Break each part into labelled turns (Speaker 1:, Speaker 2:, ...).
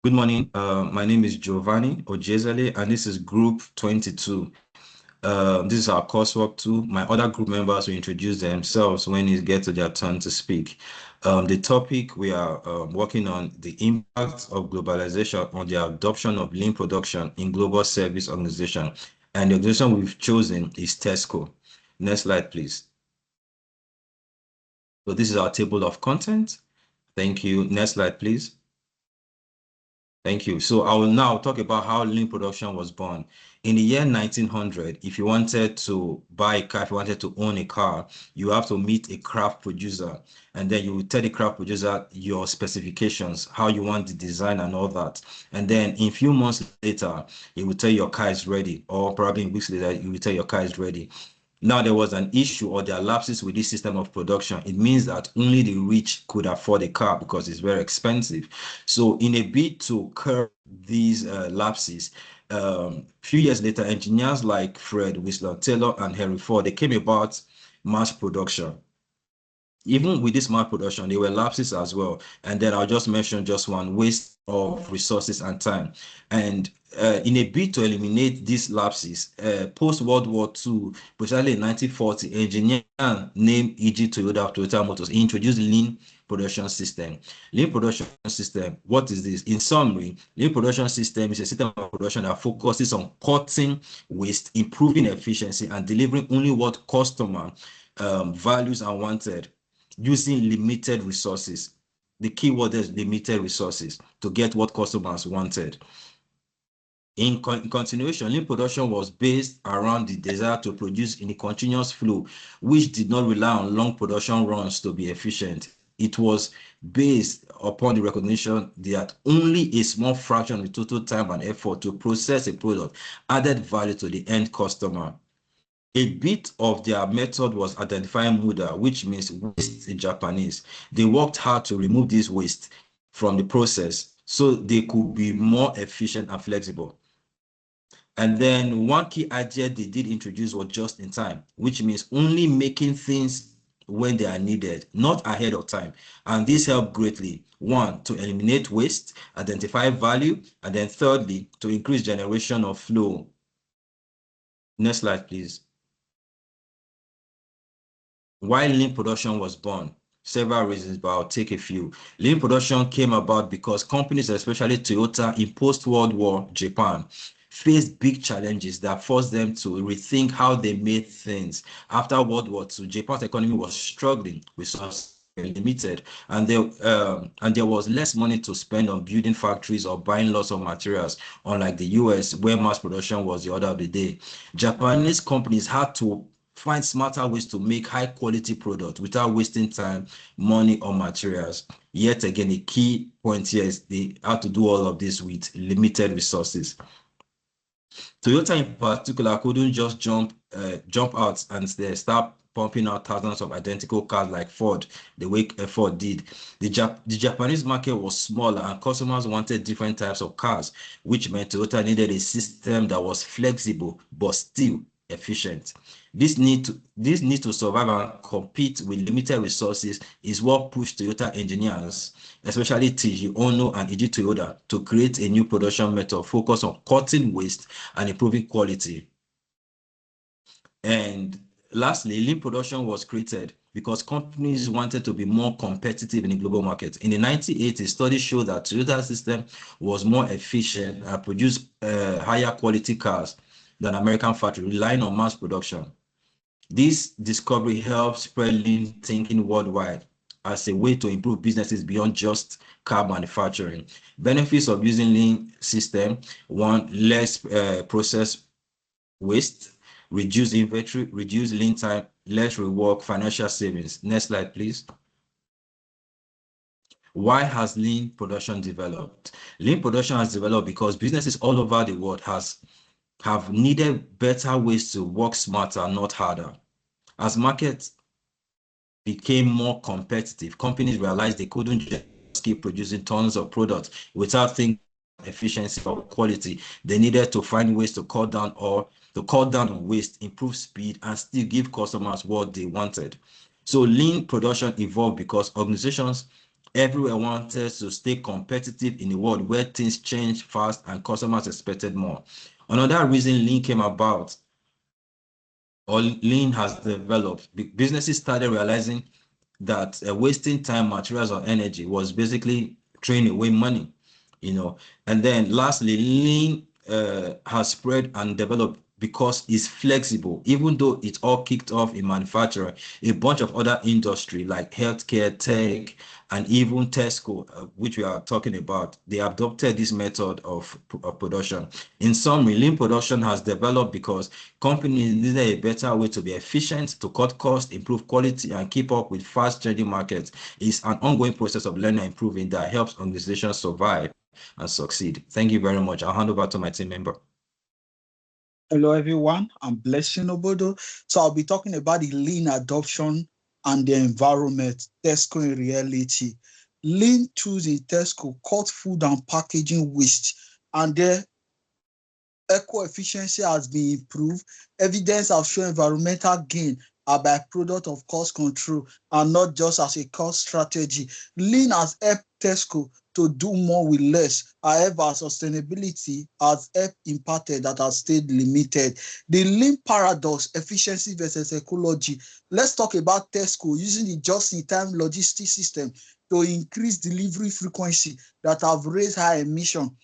Speaker 1: Good morning. My name is Giovanni Ojezele, and this is Group 22. This is our coursework too. My other group members will introduce themselves when it gets to their turn to speak. The topic we are working on, the impact of globalization on the adoption of lean production in global service organization. And the organization we've chosen is Tesco. Next slide, please. So this is our table of content. Thank you. Next slide, please. Thank you. So I will now talk about how lean production was born. In the year 1900, if you wanted to buy a car, if you wanted to own a car, you have to meet a craft producer. And then you will tell the craft producer your specifications, how you want the design and all that. And then in a few months later, he will tell you your car is ready, or probably in weeks later, he will tell you your car is ready. Now there was an issue or there are lapses with this system of production. It means that only the rich could afford a car because it's very expensive. So in a bid to curb these lapses, few years later, engineers like Fred Whistler, Taylor, and Henry Ford, they came about mass production. Even with this mass production, there were lapses as well. And then I'll just mention just one: waste of resources and time. And in a bid to eliminate these lapses, post-World War II, precisely in 1940, engineer named E.G. Toyota Motors, he introduced lean production system. Lean production system, what is this? In summary, lean production system is a system of production that focuses on cutting waste, improving efficiency, and delivering only what customer values and wanted, using limited resources. The key word is limited resources to get what customers wanted. In continuation, lean production was based around the desire to produce in a continuous flow, which did not rely on long production runs to be efficient. It was based upon the recognition that only a small fraction of the total time and effort to process a product added value to the end customer. A bit of their method was identifying muda, which means waste in Japanese. They worked hard to remove this waste from the process so they could be more efficient and flexible. And then one key idea they did introduce was just in time, which means only making things when they are needed, not ahead of time. And this helped greatly. One, to eliminate waste, identify value, and then thirdly, to increase generation of flow. Next slide, please. Why lean production was born? Several reasons, but I'll take a few. Lean production came about because companies, especially Toyota, in post-World War Japan, faced big challenges that forced them to rethink how they made things. After World War II, Japan's economy was struggling, resources were limited, and there was less money to spend on building factories or buying lots of materials, unlike the US, where mass production was the order of the day. Japanese companies had to find smarter ways to make high quality products without wasting time, money, or materials. Yet again, a key point here is they had to do all of this with limited resources. Toyota in particular couldn't just jump out and they start pumping out thousands of identical cars like Ford, the way Ford did. The Japanese market was smaller and customers wanted different types of cars, which meant Toyota needed a system that was flexible but still efficient. This need to survive and compete with limited resources is what pushed Toyota engineers, especially Teiji Ono and Iji Toyoda, to create a new production method focused on cutting waste and improving quality. And lastly, lean production was created because companies wanted to be more competitive in the global market. In the 1980s, studies showed that Toyota's system was more efficient and produced higher quality cars than American factories, relying on mass production. This discovery helped spread lean thinking worldwide as a way to improve businesses beyond just car manufacturing. Benefits of using lean system: one, less process waste, reduce inventory, reduce lean time, less rework, financial savings. Next slide, please. Why has lean production developed? Lean production has developed because businesses all over the world have needed better ways to work smarter, not harder. As markets became more competitive, companies realized they couldn't just keep producing tons of products without thinking efficiency or quality. They needed to find ways to cut down on waste, improve speed, and still give customers what they wanted. So lean production evolved because organizations Everyone wanted to stay competitive in a world where things change fast and customers expected more. Another reason lean came about, or lean has developed, businesses started realizing that wasting time, materials, or energy was basically throwing away money, And then lastly, lean has spread and developed because it's flexible. Even though it all kicked off in manufacturing, a bunch of other industry like healthcare, tech, and even Tesco, which we are talking about, they adopted this method of production. In summary, lean production has developed because companies needed a better way to be efficient, to cut costs, improve quality, and keep up with fast-changing markets. It's an ongoing process of learning and improving that helps organizations survive and succeed. Thank you very much. I'll hand over to my team member.
Speaker 2: Hello, everyone. I'm Blessing Obodo. So I'll be talking about the lean adoption and the environment, Tesco in reality. Lean tools in Tesco cut food and packaging waste, and their eco-efficiency has been improved. Evidence have shown environmental gain are by product of cost control and not just as a cost strategy. Lean has helped Tesco to do more with less. However, sustainability has helped impacted that has stayed limited. The lean paradox, efficiency versus ecology. Let's talk about Tesco using the just-in-time logistics system to increase delivery frequency that have raised high emission.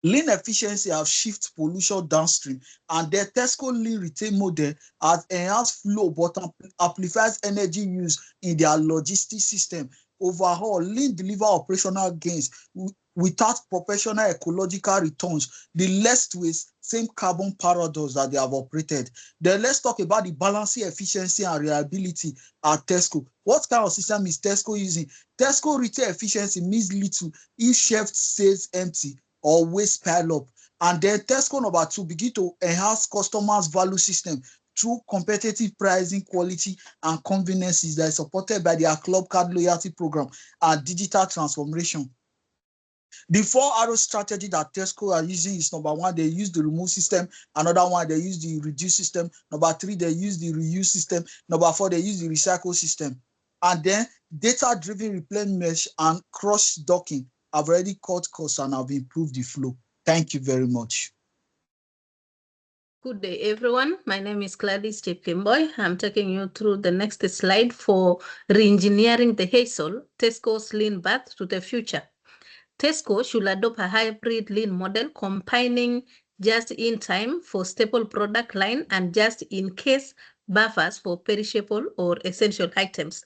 Speaker 2: Lean efficiency have shifted pollution downstream, and the Tesco lean retail model has enhanced flow but amplifies energy use in their logistics system. Overall, lean deliver operational gains without proportional ecological returns. The less waste, same carbon paradox that they have operated. Then let's talk about the balancing efficiency and reliability at Tesco. What kind of system is Tesco using? Tesco retail efficiency means little if shelf stays empty or waste pile up. And then Tesco number 2 begin to enhance customers' value system through competitive pricing, quality, and conveniences that is supported by their club card loyalty program and digital transformation. The 4R strategy that Tesco are using is number 1, they use the remove system. Another one, they use the reduce system. Number 3, they use the reuse system. Number 4, they use the recycle system. And then data-driven replenishment and cross-docking have already cut costs and have improved the flow. Thank you very much.
Speaker 3: Good day, everyone. My name is Gladys Chepkemboy. I'm taking you through the next slide for re-engineering the Hazel, Tesco's lean path to the future. Tesco should adopt a hybrid lean model combining just-in-time for staple product line and just-in-case buffers for perishable or essential items.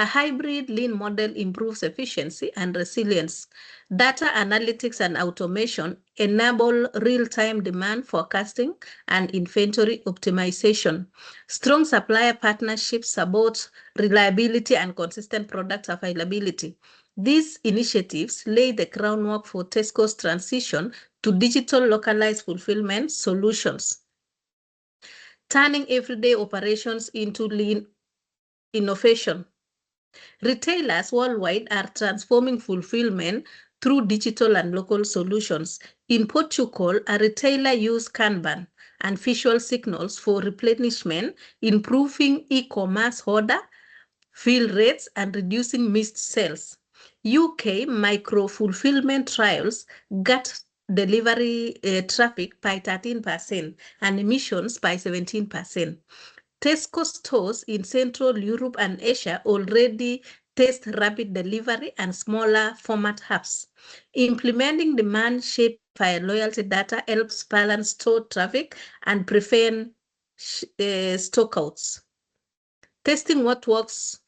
Speaker 3: A hybrid lean model improves efficiency and resilience. Data analytics and automation enable real-time demand forecasting and inventory optimization. Strong supplier partnerships support reliability and consistent product availability. These initiatives lay the groundwork for Tesco's transition to digital localized fulfillment solutions, turning everyday operations into lean innovation. Retailers worldwide are transforming fulfillment through digital and local solutions. In Portugal, a retailer used Kanban and visual signals for replenishment, improving e-commerce order fill rates and reducing missed sales. UK micro-fulfillment trials got delivery traffic by 13% and emissions by 17%. Tesco stores in Central Europe and Asia already test rapid delivery and smaller format hubs. Implementing demand shaped by loyalty data helps balance store traffic and prevent stockouts. Testing what works,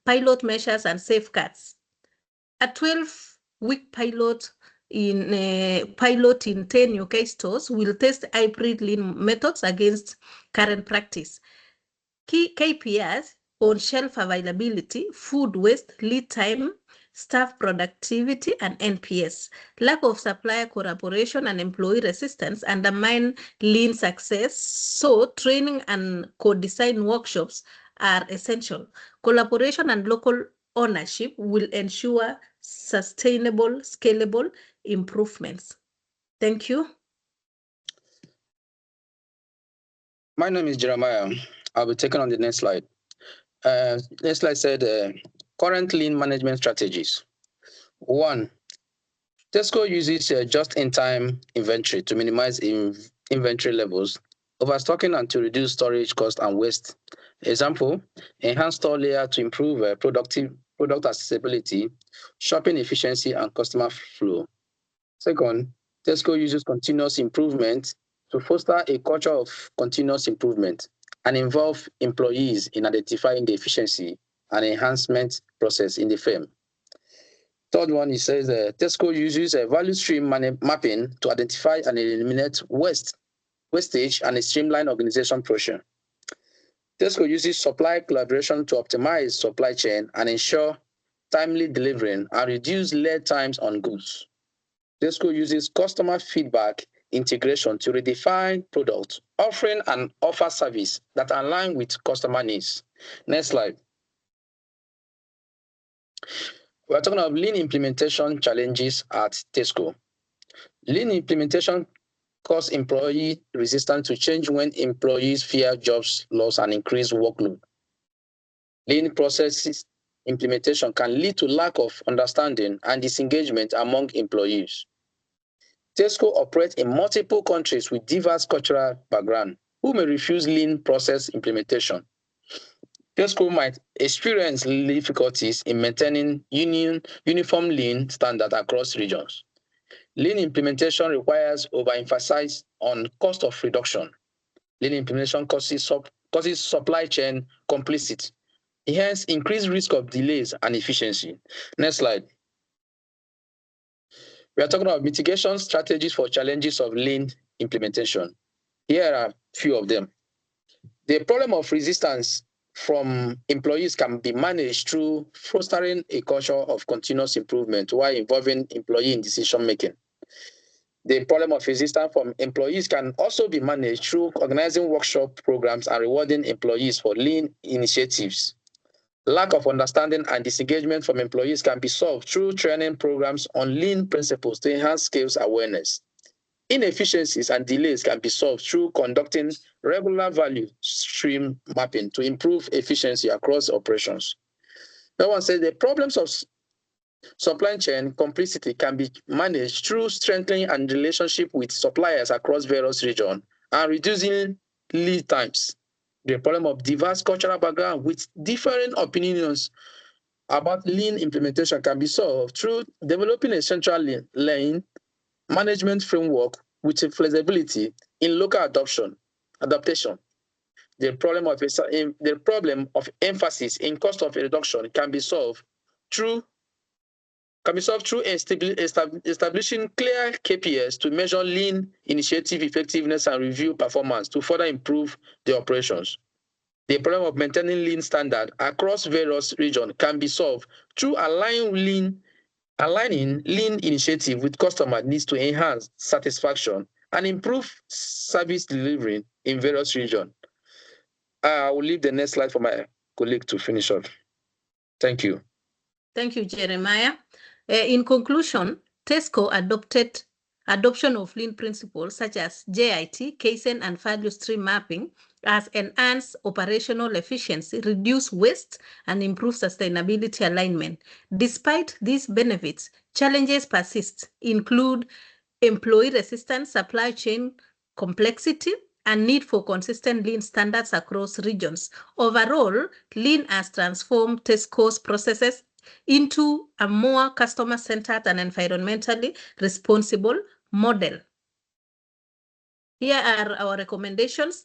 Speaker 3: pilot measures and safeguards. A 12-week pilot in 10 UK stores will test hybrid lean methods against current practice. Key KPIs on shelf availability, food waste, lead time, staff productivity, and NPS. Lack of supplier collaboration and employee resistance undermine lean success, so training and co-design workshops are essential. Collaboration and local ownership will ensure sustainable, scalable improvements. Thank you.
Speaker 4: My name is Jeremiah. I'll be taking on the next slide. Next slide said current lean management strategies. 1. Tesco uses just-in-time inventory to minimize inventory levels, overstocking and to reduce storage cost and waste. Example, enhance store layer to improve product accessibility, shopping efficiency, and customer flow. Second, Tesco uses continuous improvement to foster a culture of continuous improvement and involve employees in identifying the efficiency and enhancement process in the firm. Third one, it says Tesco uses a value stream mapping to identify and eliminate wastage and a streamlined organization procedure. Tesco uses supply collaboration to optimize supply chain and ensure timely delivering and reduce lead times on goods. Tesco uses customer feedback integration to redefine product, offering and offer service that align with customer needs. Next slide. We are talking about lean implementation challenges at Tesco. Lean implementation cause employee resistance to change when employees fear jobs loss and increased workload. Lean processes implementation can lead to lack of understanding and disengagement among employees. Tesco operates in multiple countries with diverse cultural background who may refuse lean process implementation. Tesco might experience difficulties in maintaining uniform lean standard across regions. Lean implementation requires overemphasis on cost of reduction. Lean implementation causes supply chain complexity, hence increased risk of delays and efficiency. Next slide. We are talking about mitigation strategies for challenges of lean implementation. Here are a few of them. The problem of resistance from employees can be managed through fostering a culture of continuous improvement while involving employee in decision making. The problem of resistance from employees can also be managed through organizing workshop programs and rewarding employees for lean initiatives. Lack of understanding and disengagement from employees can be solved through training programs on lean principles to enhance skills awareness. Inefficiencies and delays can be solved through conducting regular value stream mapping to improve efficiency across operations. No one says the problems of supply chain complexity can be managed through strengthening and relationship with suppliers across various regions and reducing lead times. The problem of diverse cultural background with differing opinions about lean implementation can be solved through developing a central lean management framework with flexibility in local adaptation. The problem of emphasis in cost of reduction can be solved through establishing clear KPIs to measure lean initiative effectiveness and review performance to further improve the operations. The problem of maintaining lean standard across various regions can be solved through aligning lean initiative with customer needs to enhance satisfaction and improve service delivery in various regions. I will leave the next slide for my colleague to finish off. Thank you.
Speaker 3: Thank you, Jeremiah. In conclusion, Tesco adoption of lean principles such as JIT, Kaizen, and value stream mapping has enhanced operational efficiency, reduced waste, and improved sustainability alignment. Despite these benefits, challenges persist, include employee resistance, supply chain complexity, and need for consistent lean standards across regions. Overall, lean has transformed Tesco's processes into a more customer-centered and environmentally responsible model. Here are our recommendations.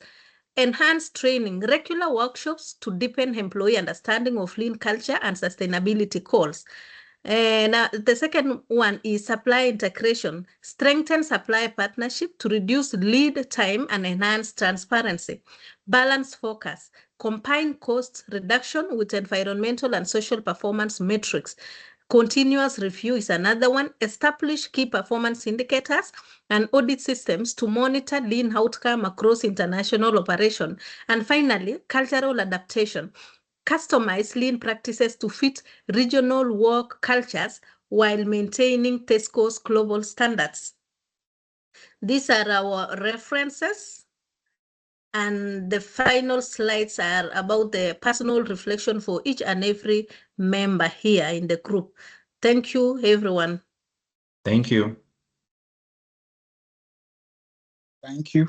Speaker 3: Enhanced training, regular workshops to deepen employee understanding of lean culture and sustainability goals. And the second one is supply integration. Strengthen supply partnership to reduce lead time and enhance transparency. Balance focus. Combine cost reduction with environmental and social performance metrics. Continuous review is another one. Establish key performance indicators and audit systems to monitor lean outcome across international operation. And finally, cultural adaptation. Customize lean practices to fit regional work cultures while maintaining Tesco's global standards. These are our references. And the final slides are about the personal reflection for each and every member here in the group. Thank you, everyone.
Speaker 1: Thank you.
Speaker 2: Thank you.